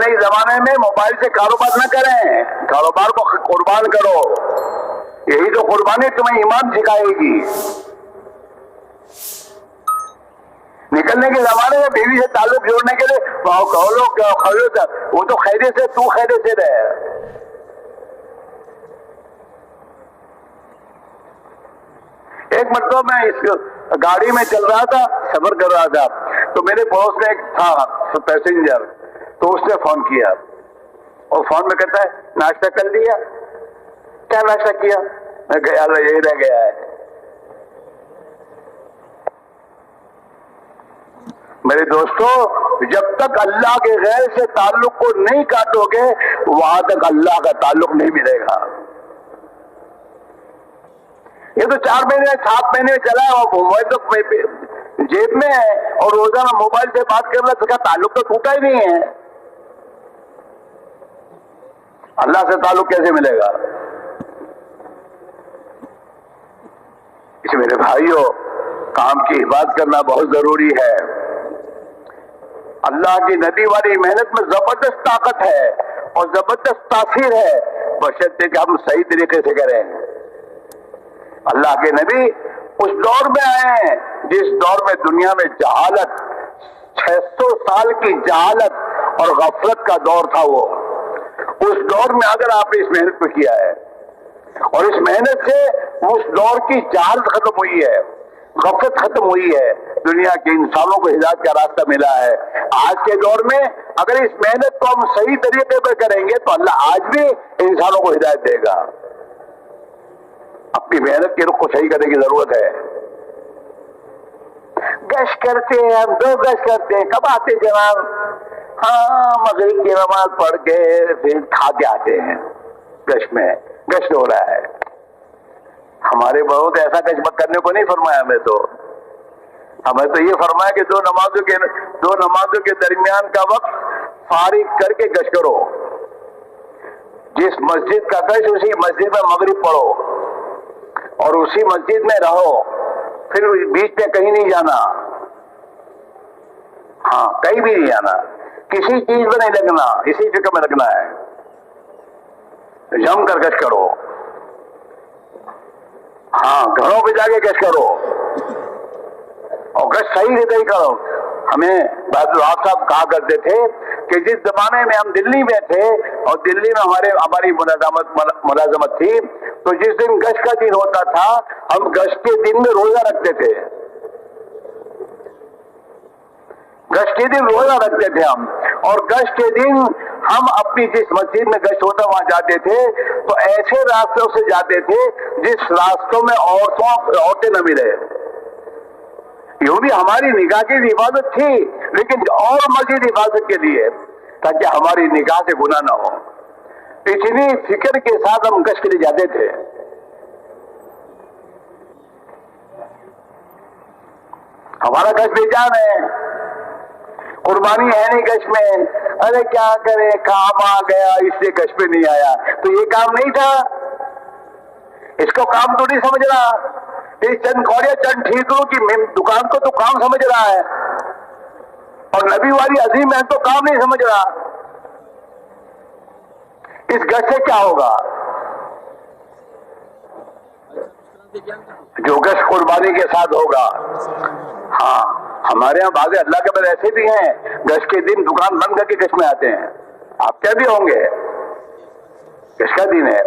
نئے زمانے میں موبائل سے کاروبار نہ کریں، کاروبار کو قربان کرو، یہی تو قربانی تمہیں ایمان سکھائے گی۔ نکلنے کے زمانے میں بیوی سے تعلق جوڑنے کے لیے وہ تو خیریت سے، تو خیریت سے رہے۔ ایک مرتبہ میں اس گاڑی میں چل رہا تھا، سفر کر رہا تھا، تو میرے پڑوس میں ایک تھا پیسنجر، تو اس نے فون کیا اور فون میں کہتا ہے ناشتہ کر لیا؟ کیا ناشتہ کیا؟ میں کہا یار یہی رہ گیا ہے۔ میرے دوستو، جب تک اللہ کے غیر سے تعلق کو نہیں کاٹو گے وہاں تک اللہ کا تعلق نہیں ملے گا۔ یہ تو 4 مہینے 7 مہینے چلا ہے اور موبائل تو جیب میں ہے اور روزانہ موبائل سے بات کر رہا، تو کیا تعلق تو ٹوٹا ہی نہیں ہے؟ اللہ سے تعلق کیسے ملے گا؟ اس میرے بھائیوں، کام کی حفاظت کرنا بہت ضروری ہے۔ اللہ کی نبی والی محنت میں زبردست طاقت ہے اور زبردست تاثیر ہے، بشرطے کہ ہم صحیح طریقے سے کریں۔ اللہ کے نبی اس دور میں آئے ہیں جس دور میں دنیا میں جہالت، 600 سال کی جہالت اور غفلت کا دور تھا۔ وہ اس دور میں اگر آپ نے اس محنت کو کیا ہے اور اس محنت سے اس دور کی جہالت ختم ہوئی ہے، غفلت ختم ہوئی ہے، دنیا کے انسانوں کو ہدایت کا راستہ ملا ہے۔ آج کے دور میں اگر اس محنت کو ہم صحیح طریقے پر کریں گے تو اللہ آج بھی انسانوں کو ہدایت دے گا۔ اپنی محنت کے رخ کو صحیح کرنے کی ضرورت ہے۔ گشت کرتے ہیں ہم، 2 گشت کرتے ہیں، کب آتے جناب؟ ہاں مغرب کی نماز پڑھ کے پھر کھا کے آتے ہیں۔ گشت میں گشت ہو رہا ہے۔ ہمارے بہت ایسا گشت کرنے کو نہیں فرمایا، ہمیں تو یہ فرمایا کہ 2 نمازوں کے درمیان کا وقت فارغ کر کے گشت کرو۔ جس مسجد کا گشت اسی مسجد میں مغرب پڑھو اور اسی مسجد میں رہو، پھر بیچ میں کہیں نہیں جانا، ہاں کہیں بھی نہیں جانا، کسی چیز میں نہیں لگنا، اسی فکر میں لگنا ہے، جم کر گشت کرو۔ ہاں گھروں پہ جا کے گشت کرو اور گشت صحیح سے کرو۔ ہمیں بہادر صاحب کہا کرتے تھے کہ جس زمانے میں ہم دلی میں تھے اور دلی میں ہماری ملازمت تھی، تو جس دن گشت کا دن ہوتا تھا ہم گشت کے دن میں روزہ رکھتے تھے، گشت کے دن روزہ رکھتے تھے ہم، اور گشت کے دن ہم اپنی جس مسجد میں گشت ہوتا وہاں جاتے تھے تو ایسے راستوں سے جاتے تھے جس راستوں میں عورتیں نہ ملے۔ یوں بھی ہماری نگاہ کی حفاظت تھی، لیکن اور مزید حفاظت کے لیے تاکہ ہماری نگاہ سے گناہ نہ ہو، اتنی فکر کے ساتھ ہم گشت کے لیے جاتے تھے۔ ہمارا گشت بے جان ہے، قربانی ہے نہیں گشت میں، ارے کیا کرے کام آ گیا اس لیے گشت پہ نہیں آیا، تو یہ کام نہیں تھا، اس کو کام تو نہیں سمجھ رہا، یہ چند کوڑیاں چند ٹھیکروں کی دکان کو تو کام سمجھ رہا ہے، اور نبی والی عظیم ہے تو کام نہیں سمجھ رہا۔ اس گشت سے کیا ہوگا؟ جو گشت قربانی کے ساتھ ہوگا۔ ہاں ہمارے یہاں بعض اللہ کے بندے ایسے بھی ہیں گشت کے دن دکان بند کر کے گشت میں آتے ہیں، آپ کیا بھی ہوں گے، گشت کا دن ہے،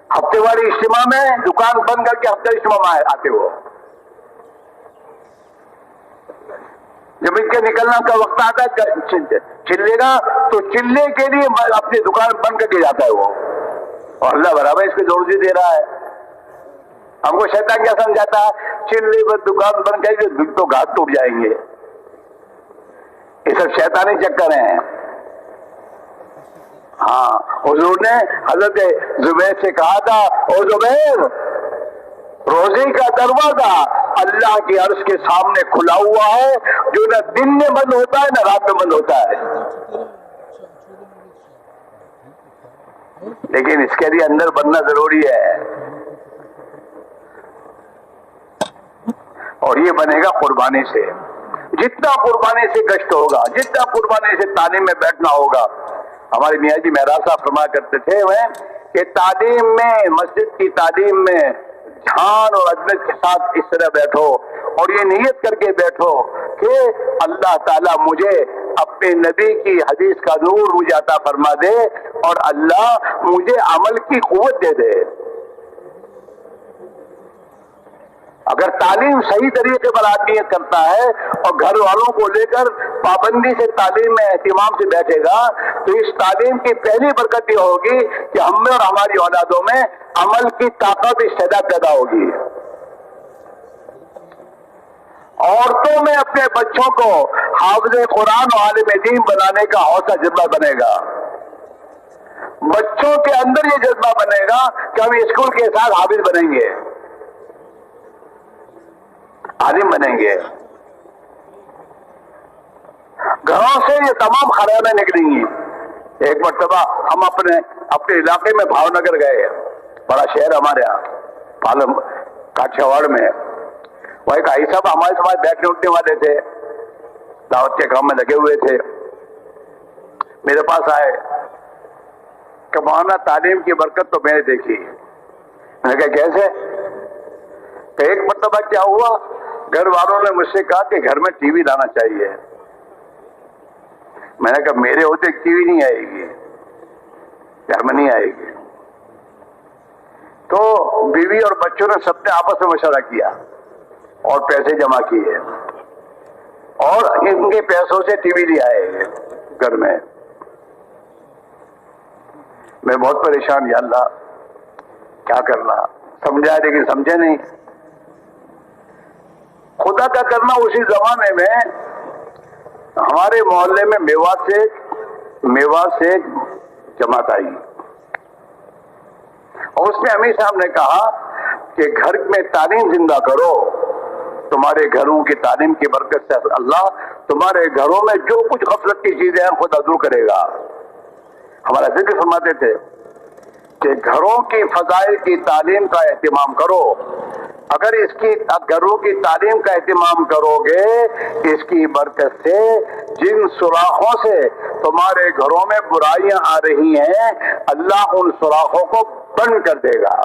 ہفتے والی اجتماع میں دکان بند کر کے ہفتے اجتماع میں آتے ہو، جب ان کے نکلنا کا وقت آتا ہے چلے گا تو چلنے کے لیے اپنی دکان بند کر کے جاتا ہے وہ، اور اللہ برابر اس کو روزی دے رہا ہے۔ ہم کو شیطان کیا سمجھاتا ہے؟ چلے پر دکان بند کر کے تو گھاٹ ٹوٹ جائیں گے، یہ سب شیطانی چکر ہیں۔ ہاں حضور نے حضرت زبیر سے کہا تھا، او زبیر روزی کا دروازہ اللہ کے عرش کے سامنے کھلا ہوا ہے، جو نہ دن میں بند ہوتا ہے نہ رات میں بند ہوتا ہے، لیکن اس کے لیے اندر بننا ضروری ہے، اور یہ بنے گا قربانی سے۔ جتنا قربانی سے گشت ہوگا، جتنا قربانی سے تعلیم میں بیٹھنا ہوگا، ہمارے میاں جی مہراج صاحب فرمایا کرتے تھے وہ کہ تعلیم میں، مسجد کی تعلیم میں دھیان اور عظمت کے ساتھ اس طرح بیٹھو اور یہ نیت کر کے بیٹھو کہ اللہ تعالیٰ مجھے اپنے نبی کی حدیث کا نور مجھے عطا فرما دے اور اللہ مجھے عمل کی قوت دے دے۔ اگر تعلیم صحیح طریقے پر آدمی کرتا ہے اور گھر والوں کو لے کر پابندی سے تعلیم میں اہتمام سے بیٹھے گا تو اس تعلیم کی پہلی برکت یہ ہوگی کہ ہم میں اور ہماری اولادوں میں عمل کی طاقت استعداد پیدا ہوگی۔ عورتوں میں اپنے بچوں کو حافظ قرآن و عالم دین بنانے کا حوصلہ جذبہ بنے گا۔ بچوں کے اندر یہ جذبہ بنے گا کہ ہم اسکول کے ساتھ حافظ بنیں گے، عالم بنیں گے۔ گھروں سے یہ تمام خرابیاں نکلیں گی۔ ایک مرتبہ ہم اپنے علاقے میں بھاؤ نگر گئے، بڑا شہر ہمارے یہاں کاٹھیاواڑ میں۔ وہ ایک آئی صاحب ہمارے ساتھ بیٹھنے اٹھنے والے تھے، دعوت کے کام میں لگے ہوئے تھے، میرے پاس آئے کہ مولانا تعلیم کی برکت تو میں نے دیکھی۔ میں نے کہا کیسے؟ کہ ایک مرتبہ کیا ہوا، گھر والوں نے مجھ سے کہا کہ گھر میں ٹی وی لانا چاہیے۔ میں نے کہا میرے ہوتے ٹی وی نہیں آئے گی، گھر میں نہیں آئے گی۔ تو بیوی اور بچوں نے سب نے آپس میں مشورہ کیا اور پیسے جمع کیے اور ان کے پیسوں سے ٹی وی لے آئے گھر میں۔ میں بہت پریشان، یا اللہ کیا کرنا، سمجھا لیکن سمجھے نہیں۔ خدا کا کرنا، اسی زمانے میں ہمارے محلے میں میوات سے جماعت آئی اور اس میں امیر صاحب نے کہا کہ گھر میں تعلیم زندہ کرو، تمہارے گھروں کی تعلیم کی برکت سے اللہ تمہارے گھروں میں جو کچھ غفلت کی چیزیں ہیں خدا دور کرے گا۔ ہمارا ذکر فرماتے تھے کہ گھروں کی فضائل کی تعلیم کا اہتمام کرو۔ اگر اس کی گھروں کی تعلیم کا اہتمام کرو گے، اس کی برکت سے جن سوراخوں سے تمہارے گھروں میں برائیاں آ رہی ہیں اللہ ان سوراخوں کو بند کر دے گا۔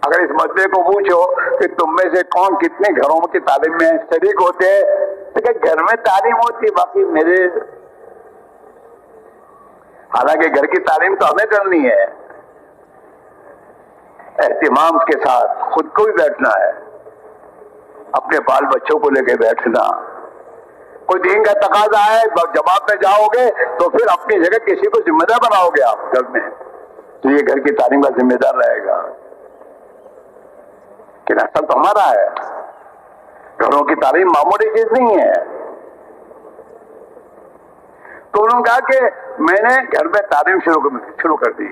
اگر اس مسئلے کو پوچھو کہ تم میں سے کون کتنے گھروں کی تعلیم میں شریک ہوتے ہیں، تو کہ گھر میں تعلیم ہوتی، باقی میرے، حالانکہ گھر کی تعلیم تو ہمیں کرنی ہے، اہتمام کے ساتھ خود کو بھی بیٹھنا ہے، اپنے بال بچوں کو لے کے بیٹھنا۔ کوئی دین کا تقاضا ہے، جواب میں جاؤ گے تو پھر اپنی جگہ کسی کو ذمہ دار بناؤ گے آپ گھر میں، تو یہ گھر کی تعلیم کا ذمہ دار رہے گا کہ اصل تو ہمارا ہے۔ گھروں کی تعلیم معمولی چیز نہیں ہے۔ تو انہوں نے کہا کہ میں نے گھر میں تعلیم شروع کر دی،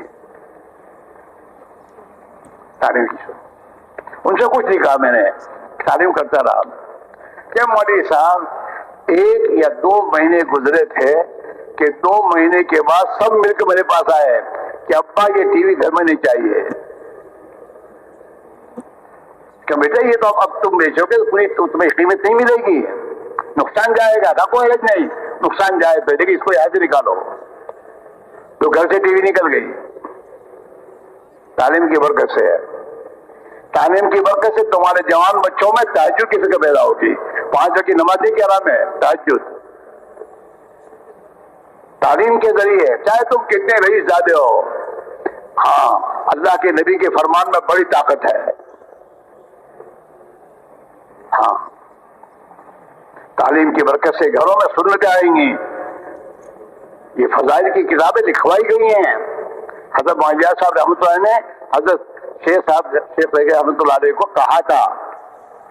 تعلیم کی شروع، ان سے کچھ نہیں کہا، میں نے تعلیم کرتا رہا۔ کہ مولوی صاحب 1 یا 2 مہینے گزرے تھے کہ 2 مہینے کے بعد سب مل کے میرے پاس آئے کہ ابا یہ ٹی وی گھر میں نہیں چاہیے، کہ بیٹا یہ تو اب تم بیچو گے تو تمہیں قیمت نہیں ملے گی، نقصان جائے گا۔ کوئی علاج نہیں، نقصان جائے تو لیکن اس کو یہاں سے نکالو۔ تو گھر سے ٹی وی نکل گئی۔ تعلیم کی برکت سے ہے، تعلیم کی برکت سے تمہارے جوان بچوں میں تہجد کی فکر پیدا ہوگی۔ 5 وقت کی نماز کی کیا نام ہے؟ تہجد۔ تعلیم کے ذریعے چاہے تم کتنے رئیس زادے ہو، ہاں اللہ کے نبی کے فرمان میں بڑی طاقت ہے۔ ہاں تعلیم کی برکت سے گھروں میں سنتیں آئیں گی۔ یہ فضائل کی کتابیں لکھوائی گئی ہیں۔ حضرت معاویہ صاحب رحمۃ اللہ نے حضرت شیخ رحمۃ اللہ علیہ کو کہا تھا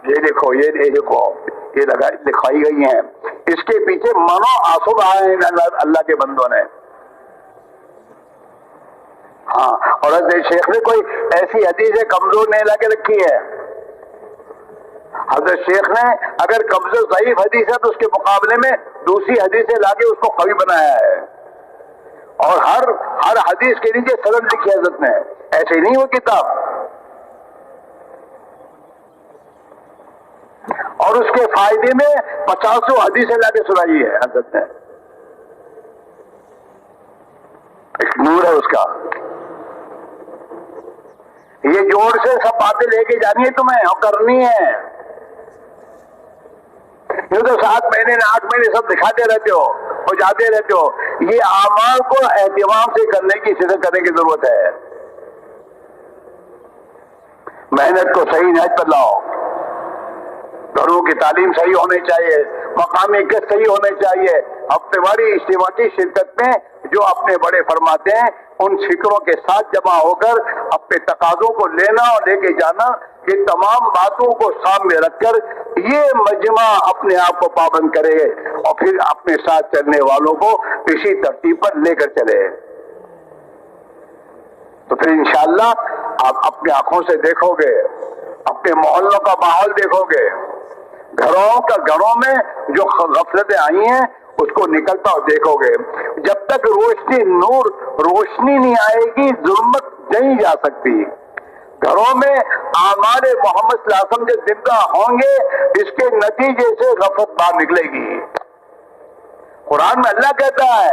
یہ لکھو، یہ لکھو، یہ لکھوائی گئی ہیں۔ اس کے پیچھے منو آنسو بہائے ہیں اللہ کے بندوں نے۔ ہاں، اور حضرت شیخ نے کوئی ایسی حدیث کمزور نہیں لا کے رکھی ہے۔ حضرت شیخ نے اگر کمزور ضعیف حدیث ہے تو اس کے مقابلے میں دوسری حدیثیں لا کے اس کو قوی بنایا ہے، اور ہر حدیث کے نیچے سند لکھی ہے حضرت نے، ایسے نہیں وہ کتاب۔ اور اس کے فائدے میں 50 حدیثیں لا کے سنائی ہے حضرت نے۔ ایک نور ہے اس کا. یہ جوڑ سے سب باتیں لے کے جانی ہے تمہیں اور کرنی ہے. یہ تو 7 مہینے 8 مہینے سب دکھاتے رہتے ہو اور جاتے رہتے ہو. یہ اعمال کو اہتمام سے کرنے کی فکر کرنے کی ضرورت ہے. محنت کو صحیح نہج پر لاؤ. گھروں کی تعلیم صحیح ہونی چاہیے, مقامی قسط صحیح ہونے چاہیے. ہفتے واری اجتماعی شرکت میں جو اپنے بڑے فرماتے ہیں ان فکروں کے ساتھ جمع ہو کر اپنے تقاضوں کو لینا اور لے کے جانا, یہ تمام باتوں کو سامنے رکھ کر یہ مجمع اپنے آپ کو پابند کرے اور پھر اپنے ساتھ چلنے والوں کو اسی ترتیب پر لے کر چلے. تو پھر انشاءاللہ آپ اپنی آنکھوں سے دیکھو گے, اپنے محلوں کا ماحول دیکھو گے, گھروں میں جو غفلتیں آئی ہیں اس کو نکلتا اور دیکھو گے. جب تک روشنی نہیں آئے گی ظلمت نہیں جا سکتی. گھروں میں اعمال محمد صلی اللہ علیہ وسلم جو زندہ ہوں گے اس کے نتیجے سے غفلت باہر نکلے گی. قرآن میں اللہ کہتا ہے